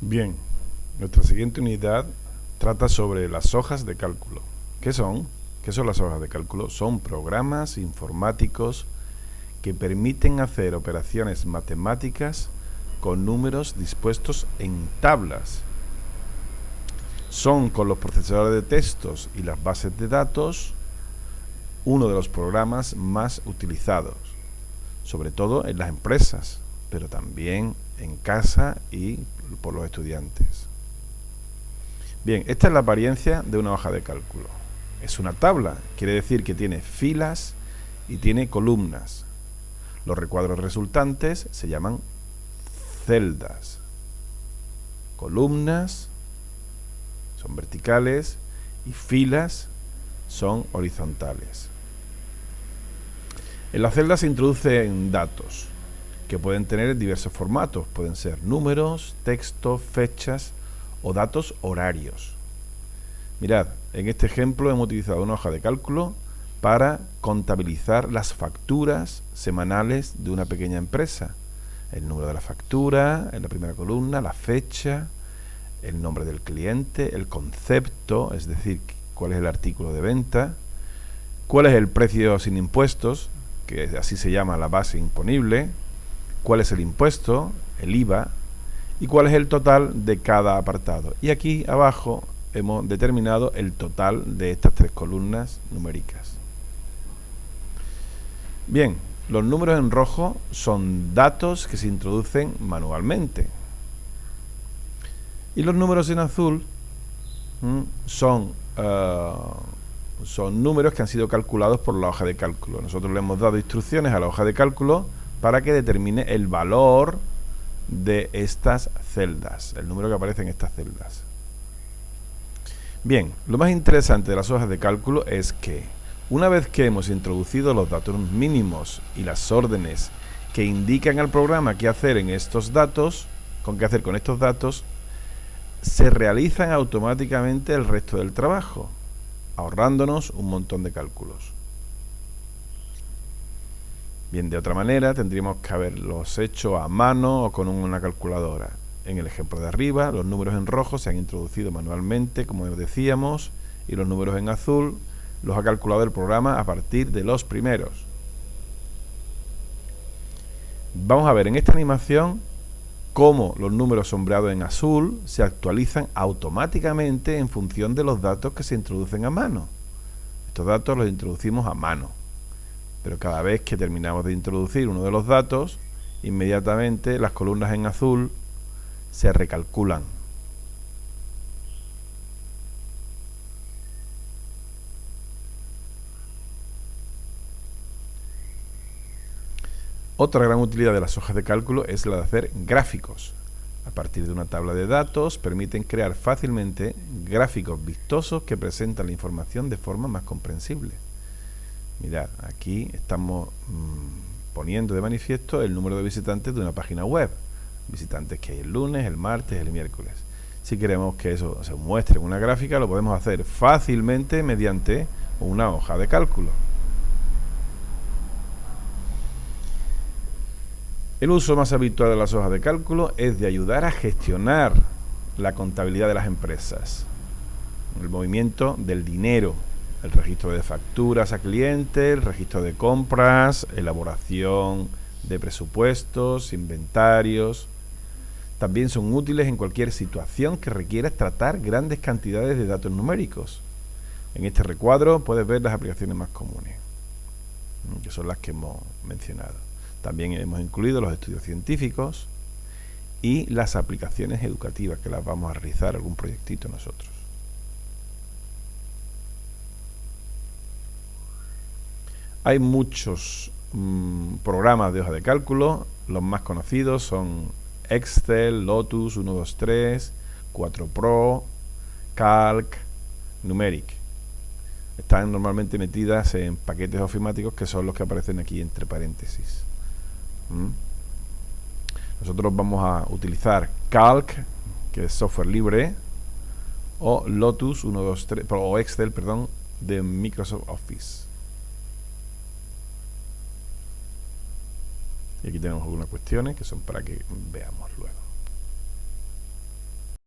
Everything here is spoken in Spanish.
Bien, nuestra siguiente unidad trata sobre las hojas de cálculo. ¿Qué son? ¿Qué son las hojas de cálculo? Son programas informáticos que permiten hacer operaciones matemáticas con números dispuestos en tablas. Son, con los procesadores de textos y las bases de datos, uno de los programas más utilizados, sobre todo en las empresas, pero también en casa y por los estudiantes. Bien, esta es la apariencia de una hoja de cálculo. Es una tabla, quiere decir que tiene filas y tiene columnas. Los recuadros resultantes se llaman celdas. Columnas son verticales y filas son horizontales. En las celdas se introducen datos que pueden tener diversos formatos. Pueden ser números, texto, fechas o datos horarios. Mirad, en este ejemplo hemos utilizado una hoja de cálculo para contabilizar las facturas semanales de una pequeña empresa. El número de la factura en la primera columna, la fecha, el nombre del cliente, el concepto, es decir, cuál es el artículo de venta, cuál es el precio sin impuestos, que así se llama la base imponible, cuál es el impuesto, el IVA, y cuál es el total de cada apartado. Y aquí abajo hemos determinado el total de estas tres columnas numéricas. Bien, los números en rojo son datos que se introducen manualmente. Y los números en azul son números que han sido calculados por la hoja de cálculo. Nosotros le hemos dado instrucciones a la hoja de cálculo para que determine el valor de estas celdas, el número que aparece en estas celdas. Bien, lo más interesante de las hojas de cálculo es que una vez que hemos introducido los datos mínimos y las órdenes que indican al programa qué hacer en estos datos, qué hacer con estos datos, se realizan automáticamente el resto del trabajo, ahorrándonos un montón de cálculos. Bien, de otra manera tendríamos que haberlos hecho a mano o con una calculadora. En el ejemplo de arriba, los números en rojo se han introducido manualmente, como decíamos, y los números en azul los ha calculado el programa a partir de los primeros. Vamos a ver en esta animación cómo los números sombreados en azul se actualizan automáticamente en función de los datos que se introducen a mano. Estos datos los introducimos a mano, pero cada vez que terminamos de introducir uno de los datos, inmediatamente las columnas en azul se recalculan. Otra gran utilidad de las hojas de cálculo es la de hacer gráficos. A partir de una tabla de datos permiten crear fácilmente gráficos vistosos que presentan la información de forma más comprensible. Mirad, aquí estamos poniendo de manifiesto el número de visitantes de una página web. Visitantes que hay el lunes, el martes, el miércoles. Si queremos que eso se muestre en una gráfica, lo podemos hacer fácilmente mediante una hoja de cálculo. El uso más habitual de las hojas de cálculo es de ayudar a gestionar la contabilidad de las empresas, el movimiento del dinero, el registro de facturas a clientes, el registro de compras, elaboración de presupuestos, inventarios. También son útiles en cualquier situación que requiera tratar grandes cantidades de datos numéricos. En este recuadro puedes ver las aplicaciones más comunes, que son las que hemos mencionado. También hemos incluido los estudios científicos y las aplicaciones educativas, que las vamos a realizar algún proyectito nosotros. Hay muchos programas de hoja de cálculo. Los más conocidos son Excel, Lotus 123, 4Pro, Calc, Numeric. Están normalmente metidas en paquetes ofimáticos que son los que aparecen aquí entre paréntesis. Nosotros vamos a utilizar Calc, que es software libre, o Lotus 123, o Excel, perdón, de Microsoft Office. Y aquí tenemos algunas cuestiones que son para que veamos luego.